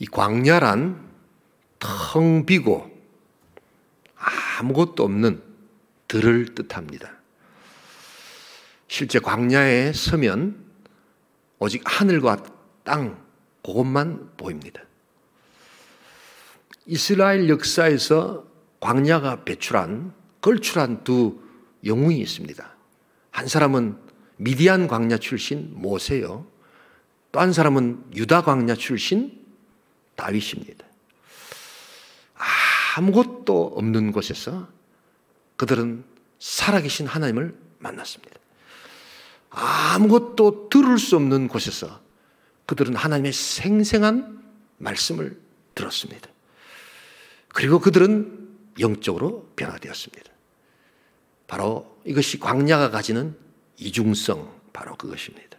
이 광야란 텅 비고 아무것도 없는 들을 뜻합니다. 실제 광야에 서면 오직 하늘과 땅 그것만 보입니다. 이스라엘 역사에서 광야가 걸출한 두 영웅이 있습니다. 한 사람은 미디안 광야 출신 모세요. 또 한 사람은 유다 광야 출신 다윗입니다. 아무것도 없는 곳에서 그들은 살아계신 하나님을 만났습니다. 아무것도 들을 수 없는 곳에서 그들은 하나님의 생생한 말씀을 들었습니다. 그리고 그들은 영적으로 변화되었습니다. 바로 이것이 광야가 가지는 이중성, 바로 그것입니다.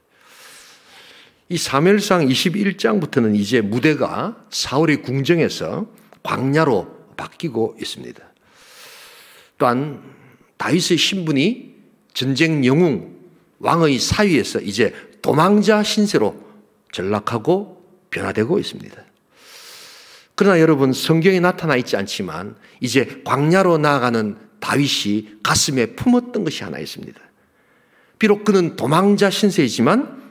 이 사무엘상 21장부터는 이제 무대가 사울의 궁정에서 광야로 바뀌고 있습니다. 또한 다윗의 신분이 전쟁 영웅, 왕의 사위에서 이제 도망자 신세로 전락하고 변화되고 있습니다. 그러나 여러분, 성경에 나타나 있지 않지만 이제 광야로 나아가는 다윗이 가슴에 품었던 것이 하나 있습니다. 비록 그는 도망자 신세이지만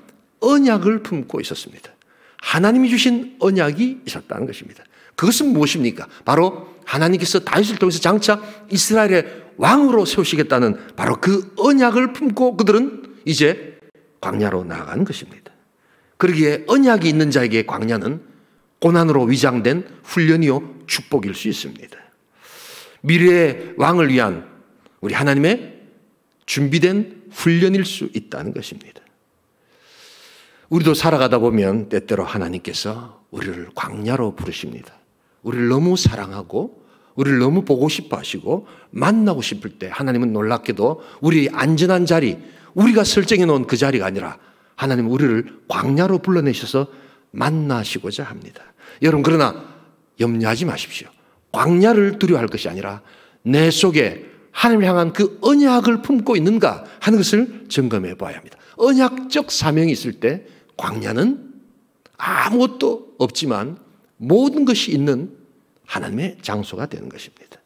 언약을 품고 있었습니다. 하나님이 주신 언약이 있었다는 것입니다. 그것은 무엇입니까? 바로 하나님께서 다윗을 통해서 장차 이스라엘의 왕으로 세우시겠다는 바로 그 언약을 품고 그들은 이제 광야로 나아가는 것입니다. 그러기에 언약이 있는 자에게 광야는 고난으로 위장된 훈련이요 축복일 수 있습니다. 미래의 왕을 위한 우리 하나님의 준비된 훈련일 수 있다는 것입니다. 우리도 살아가다 보면 때때로 하나님께서 우리를 광야로 부르십니다. 우리를 너무 사랑하고 우리를 너무 보고 싶어 하시고 만나고 싶을 때 하나님은 놀랍게도 우리의 안전한 자리, 우리가 설정해 놓은 그 자리가 아니라 하나님은 우리를 광야로 불러내셔서 만나시고자 합니다. 여러분, 그러나 염려하지 마십시오. 광야를 두려워할 것이 아니라 내 속에 하나님을 향한 그 언약을 품고 있는가 하는 것을 점검해 봐야 합니다. 언약적 사명이 있을 때 광야는 아무것도 없지만 모든 것이 있는 하나님의 장소가 되는 것입니다.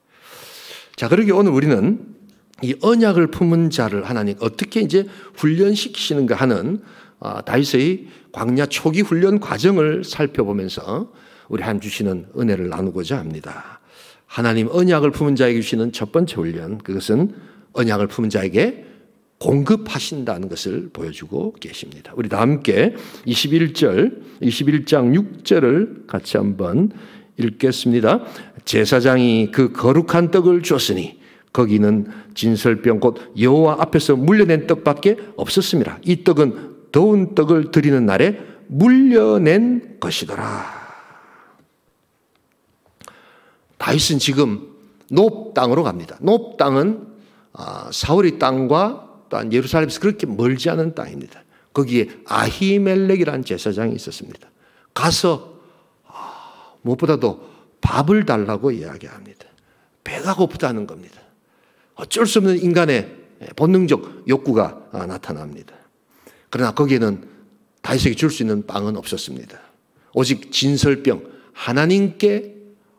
자, 그러기에 오늘 우리는 이 언약을 품은 자를 하나님 어떻게 이제 훈련시키시는가 하는 다윗의 광야 초기 훈련 과정을 살펴보면서 우리 하나님 주시는 은혜를 나누고자 합니다. 하나님 언약을 품은 자에게 주시는 첫 번째 훈련, 그것은 언약을 품은 자에게 공급하신다는 것을 보여주고 계십니다. 우리 다 함께 21장 6절을 같이 한번 읽겠습니다. 제사장이 그 거룩한 떡을 줬으니 거기는 진설병 곧 여호와 앞에서 물려낸 떡밖에 없었습니다. 이 떡은 더운 떡을 드리는 날에 물려낸 것이더라. 다윗은 지금 높 땅으로 갑니다. 높 땅은 사울의 땅과 또한 예루살렘에서 그렇게 멀지 않은 땅입니다. 거기에 아히멜렉이라는 제사장이 있었습니다. 가서 무엇보다도 밥을 달라고 이야기합니다. 배가 고프다는 겁니다. 어쩔 수 없는 인간의 본능적 욕구가 나타납니다. 그러나 거기에는 다윗에게 줄 수 있는 빵은 없었습니다. 오직 진설병, 하나님께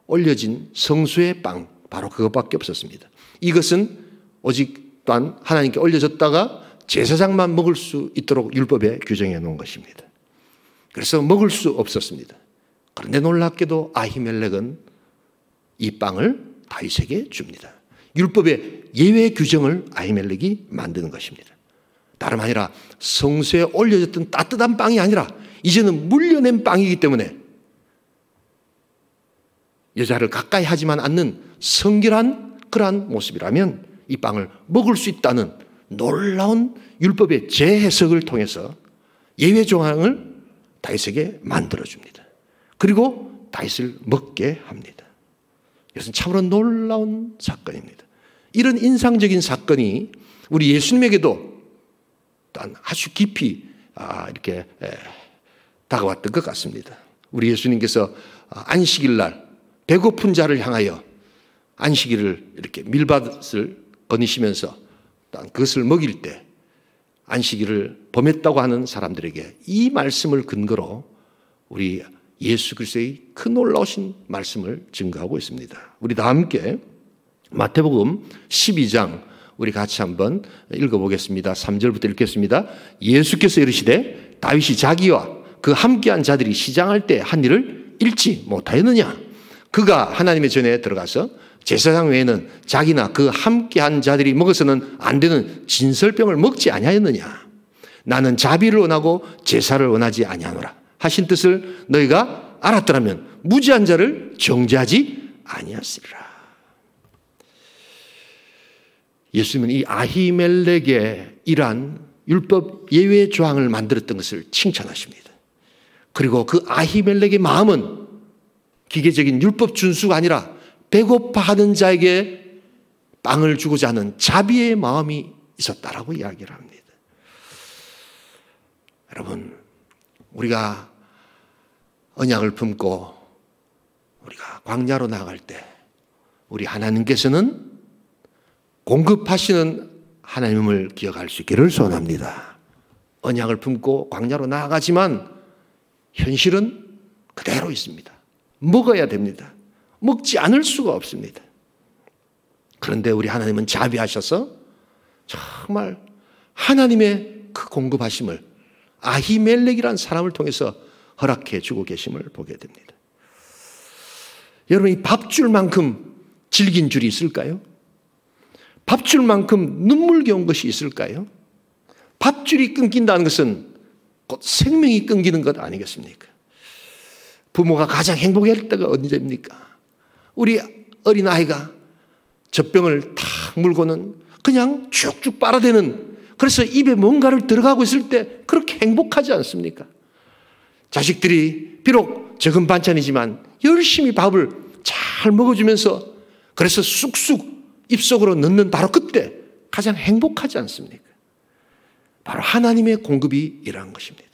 올려진 성수의 빵, 바로 그것밖에 없었습니다. 이것은 오직 또한 하나님께 올려졌다가 제사장만 먹을 수 있도록 율법에 규정해 놓은 것입니다. 그래서 먹을 수 없었습니다. 그런데 놀랍게도 아히멜렉은 이 빵을 다윗에게 줍니다. 율법의 예외 규정을 아히멜렉이 만드는 것입니다. 다름 아니라 성수에 올려졌던 따뜻한 빵이 아니라 이제는 물려낸 빵이기 때문에 여자를 가까이 하지만 않는 성결한 그러한 모습이라면 이 빵을 먹을 수 있다는 놀라운 율법의 재해석을 통해서 예외 조항을 다윗에게 만들어줍니다. 그리고 다윗을 먹게 합니다. 이것은 참으로 놀라운 사건입니다. 이런 인상적인 사건이 우리 예수님에게도 또한 아주 깊이 이렇게 다가왔던 것 같습니다. 우리 예수님께서 안식일 날 배고픈 자를 향하여 안식일을 이렇게 밀밭을 거니시면서 그것을 먹일 때 안식일을 범했다고 하는 사람들에게 이 말씀을 근거로 우리 예수 그리스도의 큰 놀라우신 말씀을 증거하고 있습니다. 우리 다 함께 마태복음 12장 우리 같이 한번 읽어보겠습니다. 3절부터 읽겠습니다. 예수께서 이르시되 다윗이 자기와 그 함께한 자들이 시장할 때 한 일을 잃지 못하였느냐? 그가 하나님의 전에 들어가서 제사장 외에는 자기나 그 함께한 자들이 먹어서는 안 되는 진설병을 먹지 아니하였느냐? 나는 자비를 원하고 제사를 원하지 아니하노라 하신 뜻을 너희가 알았더라면 무지한 자를 정죄하지 아니하시리라. 예수님은 이 아히멜렉의 이러한 율법 예외 조항을 만들었던 것을 칭찬하십니다. 그리고 그 아히멜렉의 마음은 기계적인 율법 준수가 아니라 배고파하는 자에게 빵을 주고자 하는 자비의 마음이 있었다라고 이야기를 합니다. 여러분, 우리가 언약을 품고 우리가 광야로 나아갈 때 우리 하나님께서는 공급하시는 하나님을 기억할 수 있기를 소원합니다. 언약을 품고 광야로 나아가지만 현실은 그대로 있습니다. 먹어야 됩니다. 먹지 않을 수가 없습니다. 그런데 우리 하나님은 자비하셔서 정말 하나님의 그 공급하심을 아히멜렉이라는 사람을 통해서 허락해 주고 계심을 보게 됩니다. 여러분, 이 밥줄만큼 질긴 줄이 있을까요? 밥줄만큼 눈물겨운 것이 있을까요? 밥줄이 끊긴다는 것은 곧 생명이 끊기는 것 아니겠습니까? 부모가 가장 행복할 때가 언제입니까? 우리 어린아이가 젖병을 탁 물고는 그냥 쭉쭉 빨아대는, 그래서 입에 뭔가를 들어가고 있을 때 그렇게 행복하지 않습니까? 자식들이 비록 적은 반찬이지만 열심히 밥을 잘 먹어주면서 그래서 쑥쑥 입속으로 넣는 바로 그때 가장 행복하지 않습니까? 바로 하나님의 공급이 이러한 것입니다.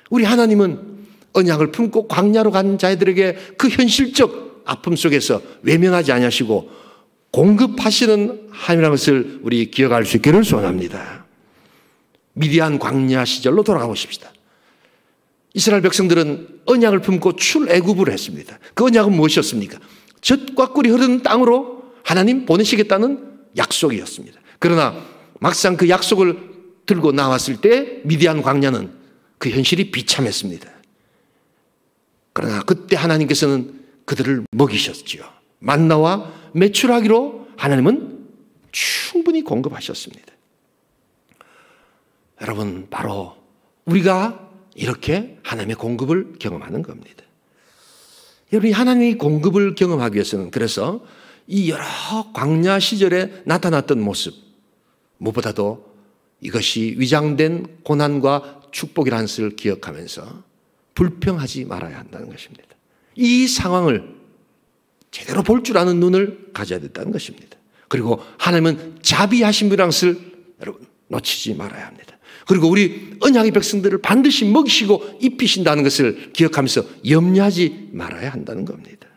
우리 하나님은 언약을 품고 광야로 간 자들에게 그 현실적 아픔 속에서 외면하지 아니하시고 공급하시는 하나님이라는 것을 우리 기억할 수 있기를 소원합니다. 미디안 광야 시절로 돌아가 보십시다. 이스라엘 백성들은 언약을 품고 출애굽을 했습니다. 그 언약은 무엇이었습니까? 젖과 꿀이 흐르는 땅으로 하나님 보내시겠다는 약속이었습니다. 그러나 막상 그 약속을 들고 나왔을 때 미디안 광야는 그 현실이 비참했습니다. 그러나 그때 하나님께서는 그들을 먹이셨지요. 만나와 메추라기로 하나님은 충분히 공급하셨습니다. 여러분, 바로 우리가 이렇게 하나님의 공급을 경험하는 겁니다. 여러분, 하나님의 공급을 경험하기 위해서는 그래서 이 여러 광야 시절에 나타났던 모습, 무엇보다도 이것이 위장된 고난과 축복이라는 것을 기억하면서 불평하지 말아야 한다는 것입니다. 이 상황을 제대로 볼 줄 아는 눈을 가져야 된다는 것입니다. 그리고 하나님은 자비하신 분이라는 것을 여러분 놓치지 말아야 합니다. 그리고 우리 언약의 백성들을 반드시 먹이시고 입히신다는 것을 기억하면서 염려하지 말아야 한다는 겁니다.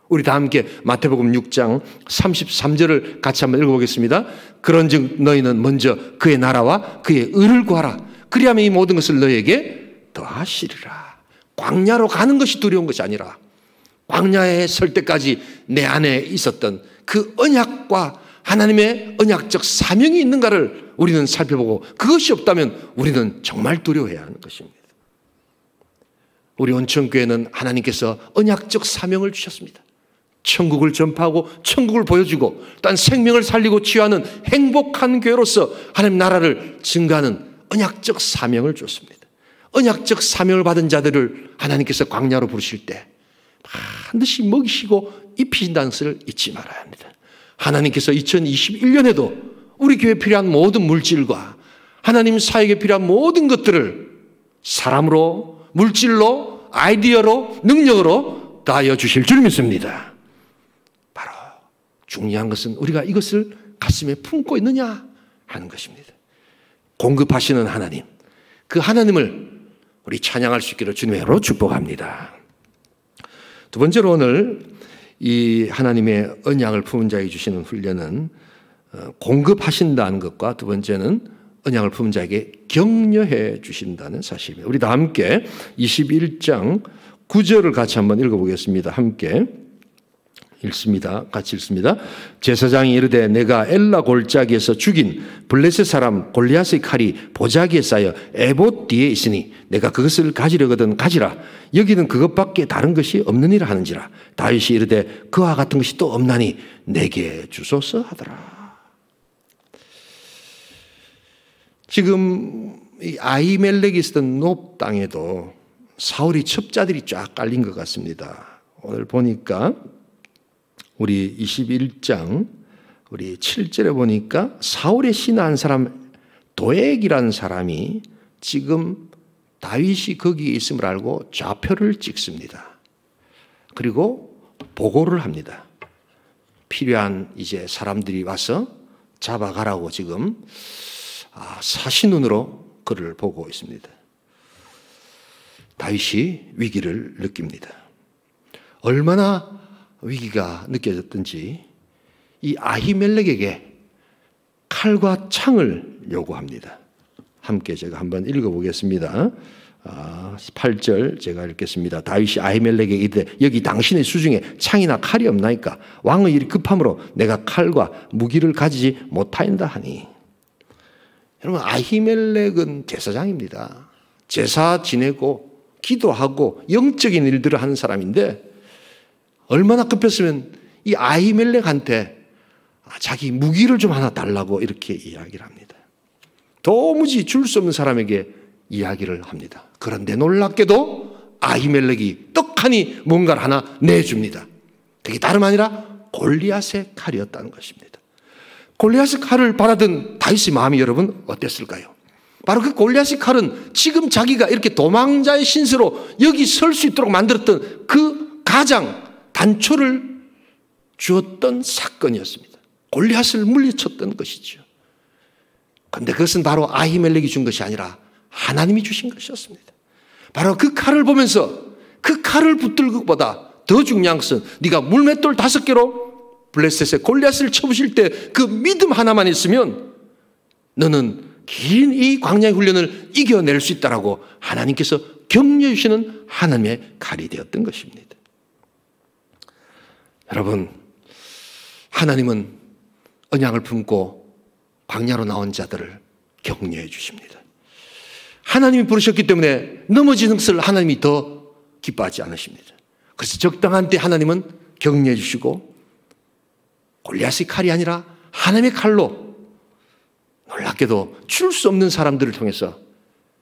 우리 다 함께 마태복음 6장 33절을 같이 한번 읽어보겠습니다. 그런즉 너희는 먼저 그의 나라와 그의 의를 구하라. 그리하면 이 모든 것을 너희에게 더하시리라. 광야로 가는 것이 두려운 것이 아니라 광야에 설 때까지 내 안에 있었던 그 언약과 하나님의 언약적 사명이 있는가를 우리는 살펴보고 그것이 없다면 우리는 정말 두려워해야 하는 것입니다. 우리 온천교회는 하나님께서 언약적 사명을 주셨습니다. 천국을 전파하고 천국을 보여주고 또한 생명을 살리고 치유하는 행복한 교회로서 하나님 나라를 증가하는 언약적 사명을 줬습니다. 언약적 사명을 받은 자들을 하나님께서 광야로 부르실 때 반드시 먹이시고 입히신다는 것을 잊지 말아야 합니다. 하나님께서 2021년에도 우리 교회에 필요한 모든 물질과 하나님 사역에 필요한 모든 것들을 사람으로, 물질로, 아이디어로, 능력으로 다하여 주실 줄 믿습니다. 바로 중요한 것은 우리가 이것을 가슴에 품고 있느냐 하는 것입니다. 공급하시는 하나님, 그 하나님을 우리 찬양할 수 있기를 주님의 이름으로 축복합니다. 두 번째로 오늘 이 하나님의 언약을 품은 자에게 주시는 훈련은 공급하신다는 것과 두 번째는 언약을 품은 자에게 격려해 주신다는 사실입니다. 우리 다 함께 21장 9절을 같이 한번 읽어보겠습니다. 함께 읽습니다. 같이 읽습니다. 제사장이 이르되 내가 엘라 골짜기에서 죽인 블레셋 사람 골리앗의 칼이 보자기에 쌓여 에봇 뒤에 있으니 내가 그것을 가지려거든 가지라. 여기는 그것밖에 다른 것이 없느니라 하는지라. 다윗이 이르되 그와 같은 것이 또 없나니 내게 주소서 하더라. 지금 이 아히멜렉이 있었던 놉 땅에도 사울이 첩자들이 쫙 깔린 것 같습니다. 오늘 보니까 우리 21장 우리 7절에 보니까 사울의 신하한 사람 도액이라는 사람이 지금 다윗이 거기에 있음을 알고 좌표를 찍습니다. 그리고 보고를 합니다. 필요한 이제 사람들이 와서 잡아가라고 지금 사신눈으로 그를 보고 있습니다. 다윗이 위기를 느낍니다. 얼마나 위기가 느껴졌든지 이 아히멜렉에게 칼과 창을 요구합니다. 함께 제가 한번 읽어보겠습니다. 8절 제가 읽겠습니다. 다윗이 아히멜렉에게 이르되 여기 당신의 수중에 창이나 칼이 없나이까? 왕의 일이 급함으로 내가 칼과 무기를 가지지 못하인다 하니. 여러분, 아히멜렉은 제사장입니다. 제사 지내고 기도하고 영적인 일들을 하는 사람인데 얼마나 급했으면 이 아히멜렉한테 자기 무기를 좀 하나 달라고 이렇게 이야기를 합니다. 도무지 줄 수 없는 사람에게 이야기를 합니다. 그런데 놀랍게도 아히멜렉이 떡하니 뭔가를 하나 내줍니다. 그게 다름 아니라 골리앗의 칼이었다는 것입니다. 골리앗의 칼을 받아든 다윗의 마음이 여러분 어땠을까요? 바로 그 골리앗의 칼은 지금 자기가 이렇게 도망자의 신세로 여기 설 수 있도록 만들었던 그 가장 단초를 주었던 사건이었습니다. 골리앗을 물리쳤던 것이죠. 그런데 그것은 바로 아히멜렉이 준 것이 아니라 하나님이 주신 것이었습니다. 바로 그 칼을 보면서 그 칼을 붙들 것보다 더 중요한 것은 네가 물맷돌 5개로 블레셋의 골리앗을 쳐부실 때 그 믿음 하나만 있으면 너는 긴 이 광야의 훈련을 이겨낼 수 있다라고 하나님께서 격려해 주시는 하나님의 칼이 되었던 것입니다. 여러분, 하나님은 언약을 품고 광야로 나온 자들을 격려해 주십니다. 하나님이 부르셨기 때문에 넘어지는 것을 하나님이 더 기뻐하지 않으십니다. 그래서 적당한 때 하나님은 격려해 주시고 골리앗의 칼이 아니라 하나님의 칼로 놀랍게도 줄 수 없는 사람들을 통해서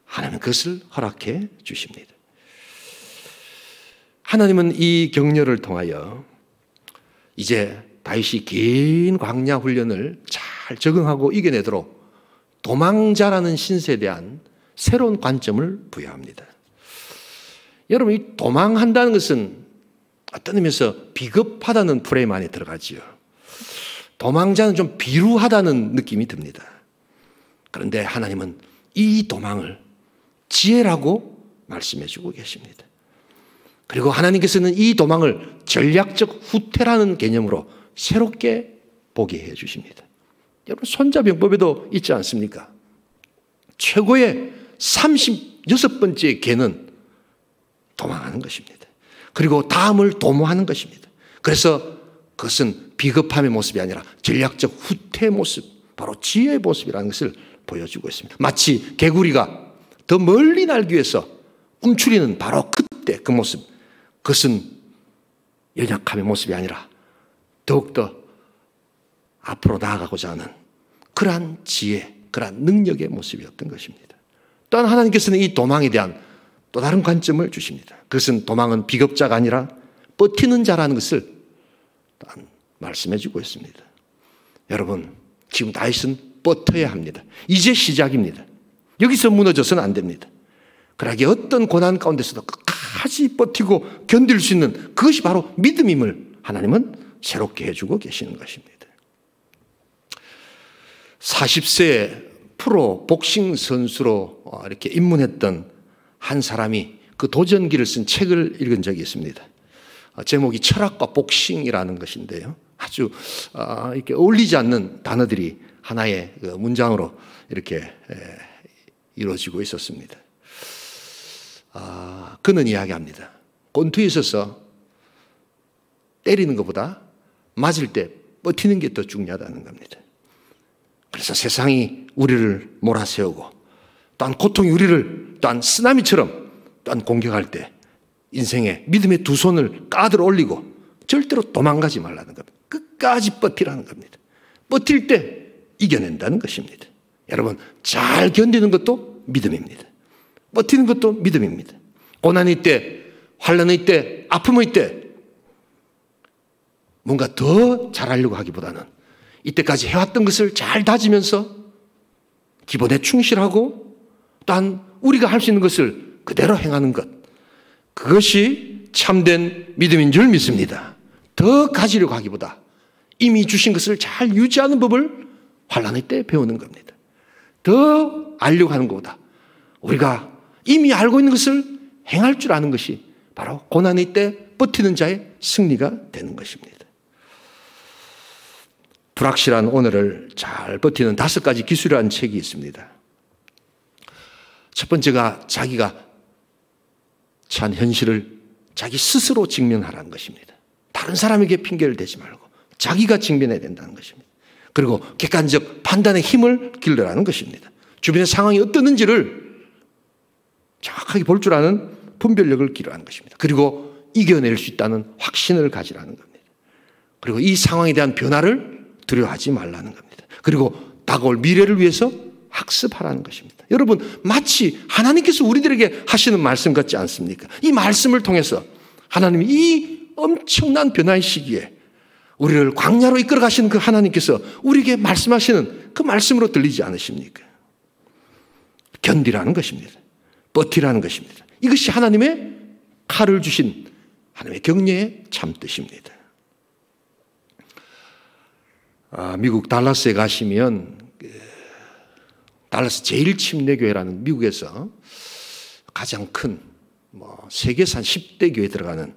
하나님은 그것을 허락해 주십니다. 하나님은 이 격려를 통하여 이제 다윗이 긴 광야 훈련을 잘 적응하고 이겨내도록 도망자라는 신세에 대한 새로운 관점을 부여합니다. 여러분, 이 도망한다는 것은 어떤 의미에서 비겁하다는 프레임 안에 들어가지요. 도망자는 좀 비루하다는 느낌이 듭니다. 그런데 하나님은 이 도망을 지혜라고 말씀해 주고 계십니다. 그리고 하나님께서는 이 도망을 전략적 후퇴라는 개념으로 새롭게 보게 해 주십니다. 여러분, 손자병법에도 있지 않습니까? 최고의 36번째 개는 도망하는 것입니다. 그리고 다음을 도모하는 것입니다. 그래서 그것은 비겁함의 모습이 아니라 전략적 후퇴의 모습, 바로 지혜의 모습이라는 것을 보여주고 있습니다. 마치 개구리가 더 멀리 날기 위해서 움츠리는 바로 그때 그 모습, 그것은 연약함의 모습이 아니라 더욱더 앞으로 나아가고자 하는 그러한 지혜, 그러한 능력의 모습이었던 것입니다. 또한 하나님께서는 이 도망에 대한 또 다른 관점을 주십니다. 그것은 도망은 비겁자가 아니라 버티는 자라는 것을 말씀해 주고 있습니다. 여러분, 지금 다윗은 버텨야 합니다. 이제 시작입니다. 여기서 무너져서는 안 됩니다. 그러기에 어떤 고난 가운데서도 끝까지 버티고 견딜 수 있는 그것이 바로 믿음임을 하나님은 새롭게 해주고 계시는 것입니다. 40세 프로 복싱 선수로 이렇게 입문했던 한 사람이 그 도전기를 쓴 책을 읽은 적이 있습니다. 제목이 철학과 복싱이라는 것인데요. 아주 이렇게 어울리지 않는 단어들이 하나의 문장으로 이렇게 이루어지고 있었습니다. 그는 이야기합니다. 권투에 있어서 때리는 것보다 맞을 때 버티는 게 더 중요하다는 겁니다. 그래서 세상이 우리를 몰아세우고 또한 고통이 우리를 또한 쓰나미처럼 또한 공격할 때 인생의 믿음의 두 손을 까들어 올리고 절대로 도망가지 말라는 겁니다. 끝까지 버티라는 겁니다. 버틸 때 이겨낸다는 것입니다. 여러분, 잘 견디는 것도 믿음입니다. 버티는 것도 믿음입니다. 고난의 때, 환난의 때, 아픔의 때 뭔가 더 잘하려고 하기보다는 이때까지 해왔던 것을 잘 다지면서 기본에 충실하고 또한 우리가 할 수 있는 것을 그대로 행하는 것, 그것이 참된 믿음인 줄 믿습니다. 더 가지려고 하기보다 이미 주신 것을 잘 유지하는 법을 환난의 때 배우는 겁니다. 더 알려고 하는 것보다 우리가 이미 알고 있는 것을 행할 줄 아는 것이 바로 고난의 때 버티는 자의 승리가 되는 것입니다. 불확실한 오늘을 잘 버티는 5가지 기술이라는 책이 있습니다. 첫 번째가 자기가 처한 현실을 자기 스스로 직면하라는 것입니다. 다른 사람에게 핑계를 대지 말고 자기가 직면해야 된다는 것입니다. 그리고 객관적 판단의 힘을 길러라는 것입니다. 주변의 상황이 어떠는지를 정확하게 볼 줄 아는 분별력을 기르라는 것입니다. 그리고 이겨낼 수 있다는 확신을 가지라는 겁니다. 그리고 이 상황에 대한 변화를 두려워하지 말라는 겁니다. 그리고 다가올 미래를 위해서 학습하라는 것입니다. 여러분, 마치 하나님께서 우리들에게 하시는 말씀 같지 않습니까? 이 말씀을 통해서 하나님이 이 엄청난 변화의 시기에 우리를 광야로 이끌어 가시는 그 하나님께서 우리에게 말씀하시는 그 말씀으로 들리지 않으십니까? 견디라는 것입니다. 버티라는 것입니다. 이것이 하나님의 칼을 주신 하나님의 격려의 참뜻입니다. 미국 달라스에 가시면 달라스 제1침례교회라는 미국에서 가장 큰 세계에서 한 10대 교회에 들어가는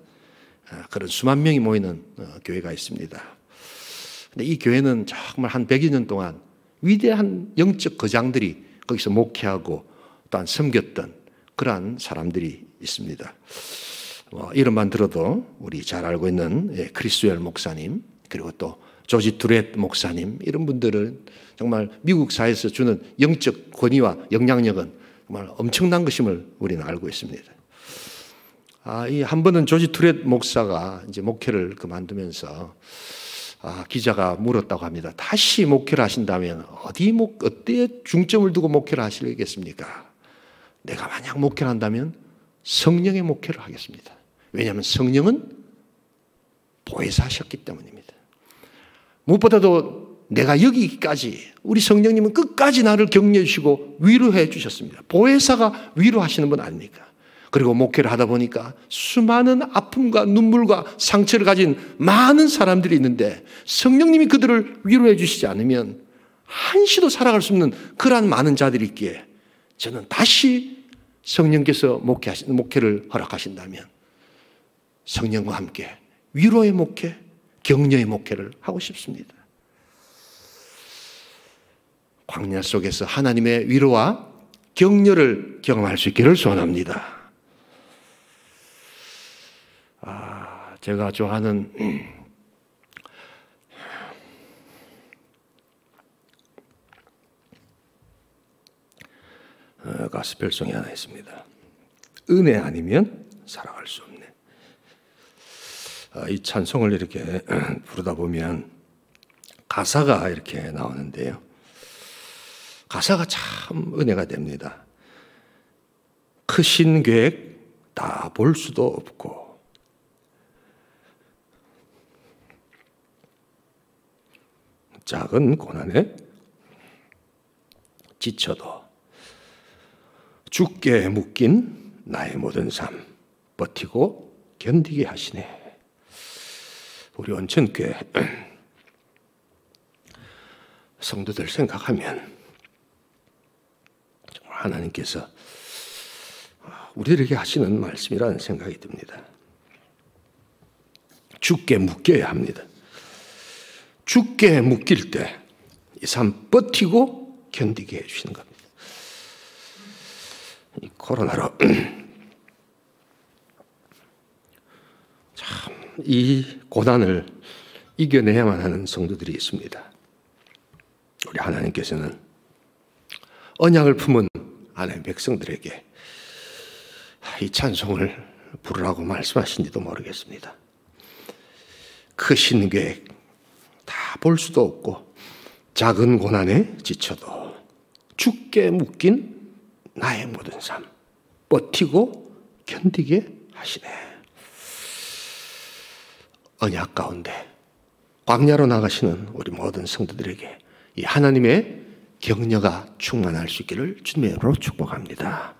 그런 수만 명이 모이는 교회가 있습니다. 근데 이 교회는 정말 한 100여 년 동안 위대한 영적 거장들이 거기서 목회하고 또한 섬겼던 그러한 사람들이 있습니다. 이름만 들어도 우리 잘 알고 있는 크리스웰 목사님, 그리고 또 조지 두렛 목사님, 이런 분들은 정말 미국 사회에서 주는 영적 권위와 영향력은 정말 엄청난 것임을 우리는 알고 있습니다. 이 한 번은 조지 두렛 목사가 이제 목회를 그만두면서 기자가 물었다고 합니다. 다시 목회를 하신다면 어디에 중점을 두고 목회를 하시겠습니까? 내가 만약 목회를 한다면 성령의 목회를 하겠습니다. 왜냐하면 성령은 보혜사하셨기 때문입니다. 무엇보다도 내가 여기까지, 우리 성령님은 끝까지 나를 격려해 주시고 위로해 주셨습니다. 보혜사가 위로하시는 분 아닙니까? 그리고 목회를 하다 보니까 수많은 아픔과 눈물과 상처를 가진 많은 사람들이 있는데 성령님이 그들을 위로해 주시지 않으면 한시도 살아갈 수 없는 그러한 많은 자들이 있기에 저는 다시 성령께서 목회를 허락하신다면 성령과 함께 위로의 목회, 격려의 목회를 하고 싶습니다. 광야 속에서 하나님의 위로와 격려를 경험할 수 있기를 소원합니다. 제가 좋아하는 가스펠송이 하나 있습니다. 은혜 아니면 살아갈 수 없네. 이 찬송을 이렇게 부르다 보면 가사가 이렇게 나오는데요. 가사가 참 은혜가 됩니다. 크신 계획 다 볼 수도 없고 작은 고난에 지쳐도 죽게 묶인 나의 모든 삶 버티고 견디게 하시네. 우리 온천교회 성도들 생각하면 정말 하나님께서 우리들에게 하시는 말씀이라는 생각이 듭니다. 죽게 묶여야 합니다. 죽게 묶일 때 이 삶 버티고 견디게 해주시는 겁니다. 이 코로나로 이 고난을 이겨내야만 하는 성도들이 있습니다. 우리 하나님께서는 언약을 품은 하나님의 백성들에게 이 찬송을 부르라고 말씀하신지도 모르겠습니다. 크신 계획 다 볼 수도 없고 작은 고난에 지쳐도 죽게 묶인 나의 모든 삶 버티고 견디게 하시네. 언약 가운데 광야로 나가시는 우리 모든 성도들에게 이 하나님의 격려가 충만할 수 있기를 주님의 이름으로 축복합니다.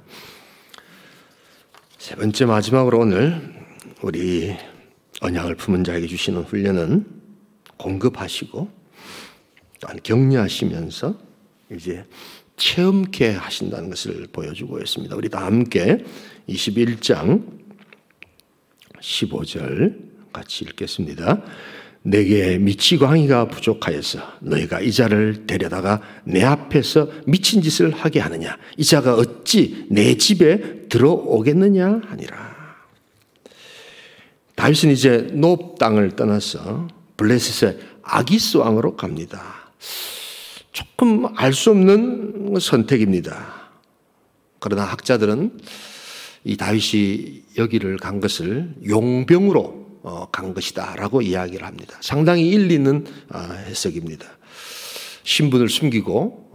세 번째 마지막으로 오늘 우리 언약을 품은 자에게 주시는 훈련은 공급하시고 또한 격려하시면서 이제 체험케 하신다는 것을 보여주고 있습니다. 우리 다 함께 21장 15절 같이 읽겠습니다. 내게 미치 광이가 부족하여서 너희가 이 자를 데려다가 내 앞에서 미친 짓을 하게 하느냐? 이 자가 어찌 내 집에 들어오겠느냐 하니라. 다윗은 이제 노브 땅을 떠나서 블레셋의 아기스 왕으로 갑니다. 조금 알 수 없는 선택입니다. 그러나 학자들은 이 다윗이 여기를 간 것을 용병으로 간 것이다 라고 이야기를 합니다. 상당히 일리 있는 해석입니다. 신분을 숨기고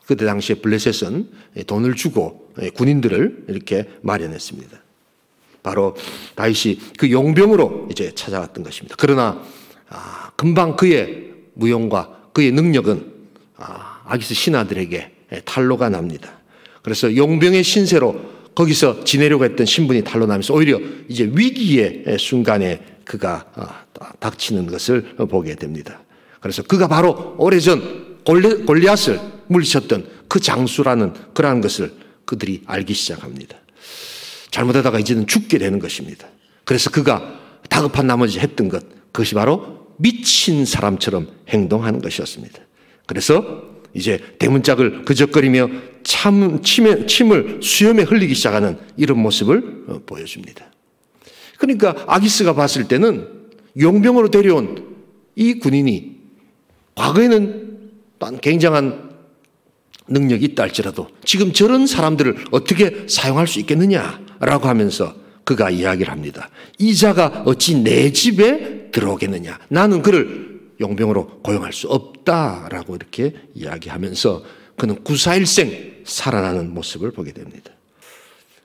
그때 당시에 블레셋은 돈을 주고 군인들을 이렇게 마련했습니다. 바로 다윗이 그 용병으로 이제 찾아갔던 것입니다. 그러나 금방 그의 무용과 그의 능력은 아기스 신하들에게 탄로가 납니다. 그래서 용병의 신세로 거기서 지내려고 했던 신분이 탄로나면서 오히려 이제 위기의 순간에 그가 닥치는 것을 보게 됩니다. 그래서 그가 바로 오래전 골리앗을 물리쳤던 그 장수라는 그러한 것을 그들이 알기 시작합니다. 잘못하다가 이제는 죽게 되는 것입니다. 그래서 그가 다급한 나머지 했던 것, 그것이 바로 미친 사람처럼 행동하는 것이었습니다. 그래서 이제 대문짝을 그적거리며 침을 수염에 흘리기 시작하는 이런 모습을 보여줍니다. 그러니까 아기스가 봤을 때는 용병으로 데려온 이 군인이 과거에는 또 굉장한 능력이 있다 할지라도 지금 저런 사람들을 어떻게 사용할 수 있겠느냐라고 하면서 그가 이야기를 합니다. 이 자가 어찌 내 집에 들어오겠느냐. 나는 그를 용병으로 고용할 수 없다라고 이렇게 이야기하면서 그는 구사일생 살아나는 모습을 보게 됩니다.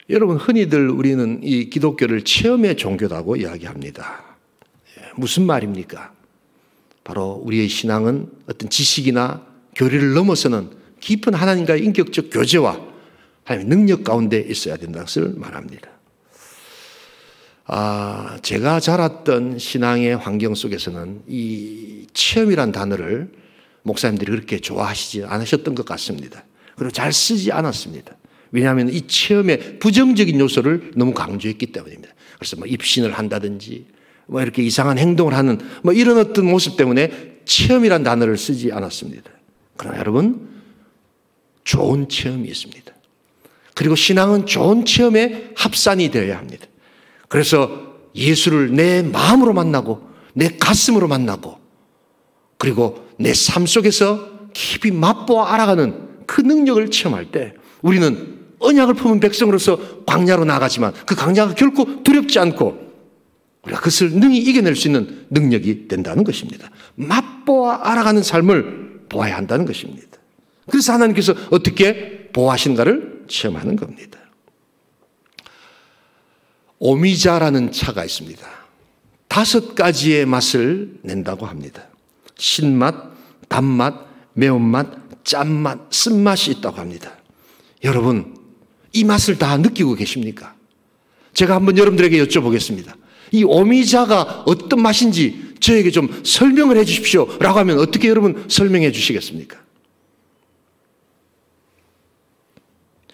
여러분, 흔히들 우리는 이 기독교를 체험의 종교라고 이야기합니다. 무슨 말입니까? 바로 우리의 신앙은 어떤 지식이나 교리를 넘어서는 깊은 하나님과의 인격적 교제와 하나님의 능력 가운데 있어야 된다는 것을 말합니다. 제가 자랐던 신앙의 환경 속에서는 이 체험이란 단어를 목사님들이 그렇게 좋아하시지 않으셨던 것 같습니다. 그리고 잘 쓰지 않았습니다. 왜냐하면 이 체험의 부정적인 요소를 너무 강조했기 때문입니다. 그래서 뭐 입신을 한다든지 뭐 이렇게 이상한 행동을 하는 뭐 이런 어떤 모습 때문에 체험이란 단어를 쓰지 않았습니다. 그러나 여러분, 좋은 체험이 있습니다. 그리고 신앙은 좋은 체험의 합산이 되어야 합니다. 그래서 예수를 내 마음으로 만나고 내 가슴으로 만나고 그리고 내 삶 속에서 깊이 맛보아 알아가는 그 능력을 체험할 때 우리는 언약을 품은 백성으로서 광야로 나가지만 그 광야가 결코 두렵지 않고 우리가 그것을 능히 이겨낼 수 있는 능력이 된다는 것입니다. 맛보아 알아가는 삶을 보아야 한다는 것입니다. 그래서 하나님께서 어떻게 보호하신가를 체험하는 겁니다. 오미자라는 차가 있습니다. 5가지의 맛을 낸다고 합니다. 신맛, 단맛, 매운맛, 짠맛, 쓴맛이 있다고 합니다. 여러분, 이 맛을 다 느끼고 계십니까? 제가 한번 여러분들에게 여쭤보겠습니다. 이 오미자가 어떤 맛인지 저에게 좀 설명을 해 주십시오 라고 하면 어떻게 여러분 설명해 주시겠습니까?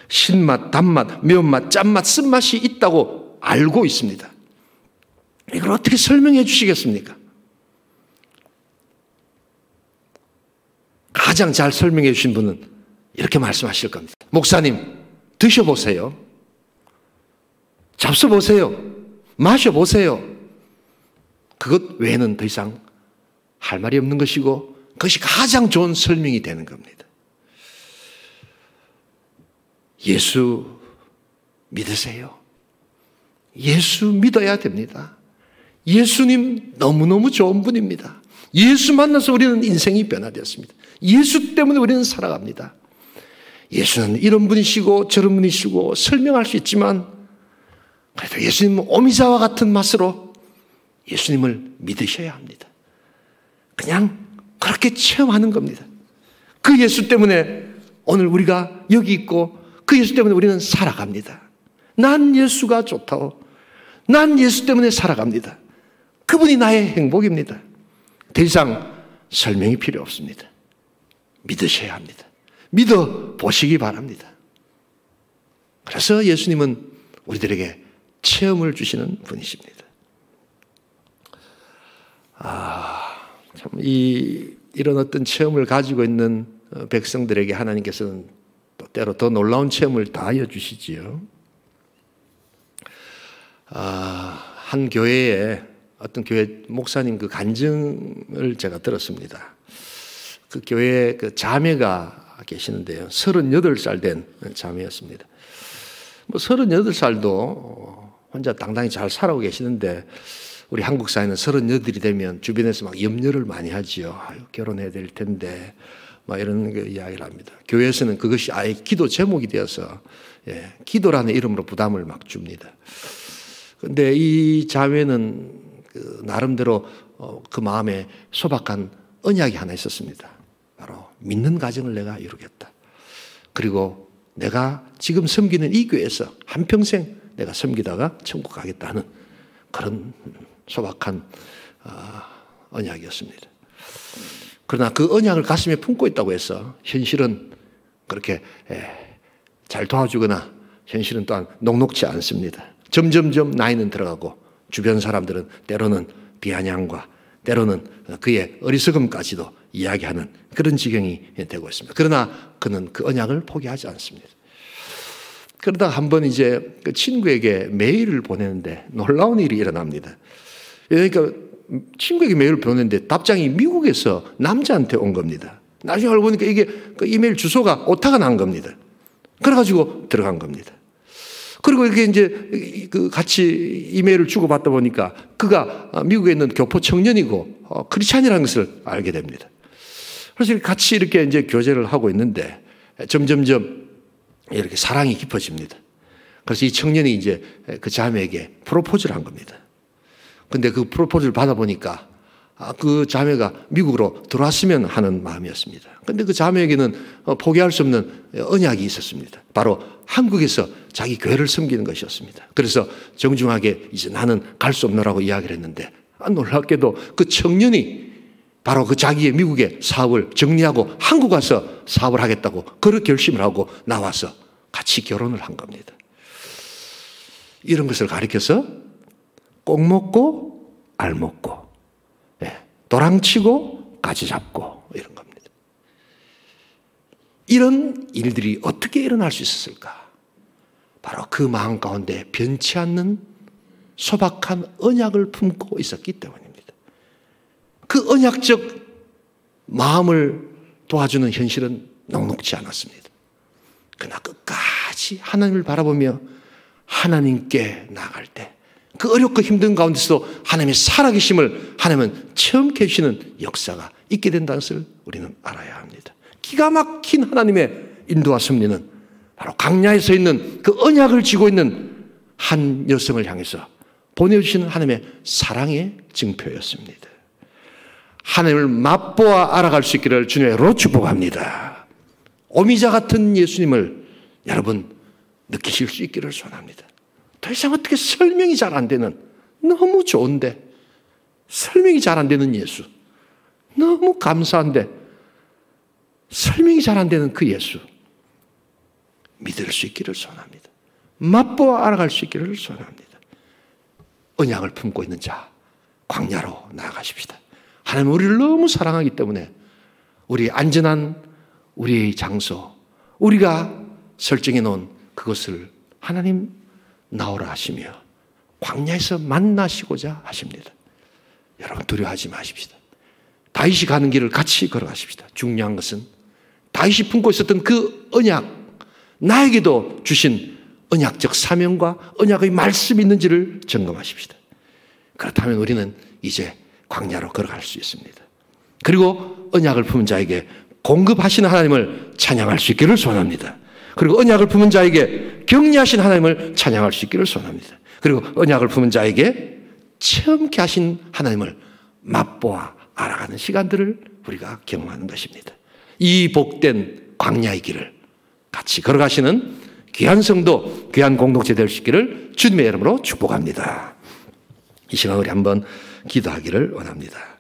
신맛, 단맛, 매운맛, 짠맛, 쓴맛이 있다고 알고 있습니다. 이걸 어떻게 설명해 주시겠습니까? 가장 잘 설명해 주신 분은 이렇게 말씀하실 겁니다. 목사님, 드셔보세요. 잡숴보세요. 마셔보세요. 그것 외에는 더 이상 할 말이 없는 것이고 그것이 가장 좋은 설명이 되는 겁니다. 예수 믿으세요. 예수 믿어야 됩니다. 예수님 너무너무 좋은 분입니다. 예수 만나서 우리는 인생이 변화되었습니다. 예수 때문에 우리는 살아갑니다. 예수는 이런 분이시고 저런 분이시고 설명할 수 있지만 그래도 예수님은 오미자와 같은 맛으로 예수님을 믿으셔야 합니다. 그냥 그렇게 체험하는 겁니다. 그 예수 때문에 오늘 우리가 여기 있고 그 예수 때문에 우리는 살아갑니다. 난 예수가 좋다오. 난 예수 때문에 살아갑니다. 그분이 나의 행복입니다. 더 이상 설명이 필요 없습니다. 믿으셔야 합니다. 믿어 보시기 바랍니다. 그래서 예수님은 우리들에게 체험을 주시는 분이십니다. 참 이런 어떤 체험을 가지고 있는 백성들에게 하나님께서는 또 때로 더 놀라운 체험을 다하여 주시지요. 한 교회에 어떤 교회 목사님 그 간증을 제가 들었습니다. 그 교회에 그 자매가 계시는데요. 38살 된 자매였습니다. 38살도 혼자 당당히 잘 살아오고 계시는데 우리 한국 사회는 38이 되면 주변에서 막 염려를 많이 하지요. 결혼해야 될 텐데 막 이런 이야기를 합니다. 교회에서는 그것이 아예 기도 제목이 되어서 기도라는 이름으로 부담을 막 줍니다. 그런데 이 자매는 나름대로 그 마음에 소박한 언약이 하나 있었습니다. 바로 믿는 가정을 내가 이루겠다. 그리고 내가 지금 섬기는 이 교회에서 한평생 내가 섬기다가 천국 가겠다는 그런 소박한 언약이었습니다. 그러나 그 언약을 가슴에 품고 있다고 해서 현실은 그렇게 잘 도와주거나 현실은 또한 녹록지 않습니다. 점점점 나이는 들어가고 주변 사람들은 때로는 비아냥과 때로는 그의 어리석음까지도 이야기하는 그런 지경이 되고 있습니다. 그러나 그는 그 언약을 포기하지 않습니다. 그러다가 한번 이제 그 친구에게 메일을 보내는데 놀라운 일이 일어납니다. 그러니까 친구에게 메일을 보냈는데 답장이 미국에서 남자한테 온 겁니다. 나중에 알고 보니까 이게 그 이메일 주소가 오타가 난 겁니다. 그래가지고 들어간 겁니다. 그리고 이렇게 이제 그 같이 이메일을 주고받다 보니까 그가 미국에 있는 교포 청년이고 크리스찬이라는 것을 알게 됩니다. 그래서 같이 이렇게 이제 교제를 하고 있는데 점점점 이렇게 사랑이 깊어집니다. 그래서 이 청년이 이제 그 자매에게 프로포즈를 한 겁니다. 근데 그 프로포즈를 받아보니까 그 자매가 미국으로 들어왔으면 하는 마음이었습니다. 근데 그 자매에게는 포기할 수 없는 언약이 있었습니다. 바로 한국에서 자기 교회를 섬기는 것이었습니다. 그래서 정중하게 이제 나는 갈 수 없노라고 이야기를 했는데 놀랍게도 그 청년이 바로 그 자기의 미국의 사업을 정리하고 한국 와서 사업을 하겠다고 그런 결심을 하고 나와서 같이 결혼을 한 겁니다. 이런 것을 가리켜서 꼭 먹고 알 먹고 도랑치고 가지 잡고 이런 겁니다. 이런 일들이 어떻게 일어날 수 있었을까? 바로 그 마음 가운데 변치 않는 소박한 언약을 품고 있었기 때문입니다. 그 언약적 마음을 도와주는 현실은 녹록지 않았습니다. 그러나 끝까지 하나님을 바라보며 하나님께 나아갈 때 그 어렵고 힘든 가운데서도 하나님의 살아계심을 하나님은 체험케 해주시는 역사가 있게 된다는 것을 우리는 알아야 합니다. 기가 막힌 하나님의 인도와 섭리는 바로 강야에 서 있는 그 언약을 쥐고 있는 한 여성을 향해서 보내주시는 하나님의 사랑의 증표였습니다. 하나님을 맛보아 알아갈 수 있기를 주님으로 축복합니다. 오미자 같은 예수님을 여러분 느끼실 수 있기를 소원합니다. 더 이상 어떻게 설명이 잘 안 되는 너무 좋은데 설명이 잘 안 되는 예수, 너무 감사한데 설명이 잘 안 되는 그 예수 믿을 수 있기를 소원합니다. 맛보아 알아갈 수 있기를 소원합니다. 언약을 품고 있는 자 광야로 나아가십시다. 하나님은 우리를 너무 사랑하기 때문에 우리 안전한 우리의 장소, 우리가 설정해 놓은 그것을 하나님 나오라 하시며 광야에서 만나시고자 하십니다. 여러분 두려워하지 마십시다. 다윗이 가는 길을 같이 걸어가십시다. 중요한 것은 다윗이 품고 있었던 그 언약, 나에게도 주신 언약적 사명과 언약의 말씀이 있는지를 점검하십시다. 그렇다면 우리는 이제 광야로 걸어갈 수 있습니다. 그리고 언약을 품은 자에게 공급하시는 하나님을 찬양할 수 있기를 소원합니다. 그리고 언약을 품은 자에게 격려하신 하나님을 찬양할 수 있기를 소원합니다. 그리고 언약을 품은 자에게 체험케 하신 하나님을 맛보아 알아가는 시간들을 우리가 경험하는 것입니다. 이 복된 광야의 길을 같이 걸어가시는 귀한 성도, 귀한 공동체 될 수 있기를 주님의 이름으로 축복합니다. 이 시간 우리 한번 기도하기를 원합니다.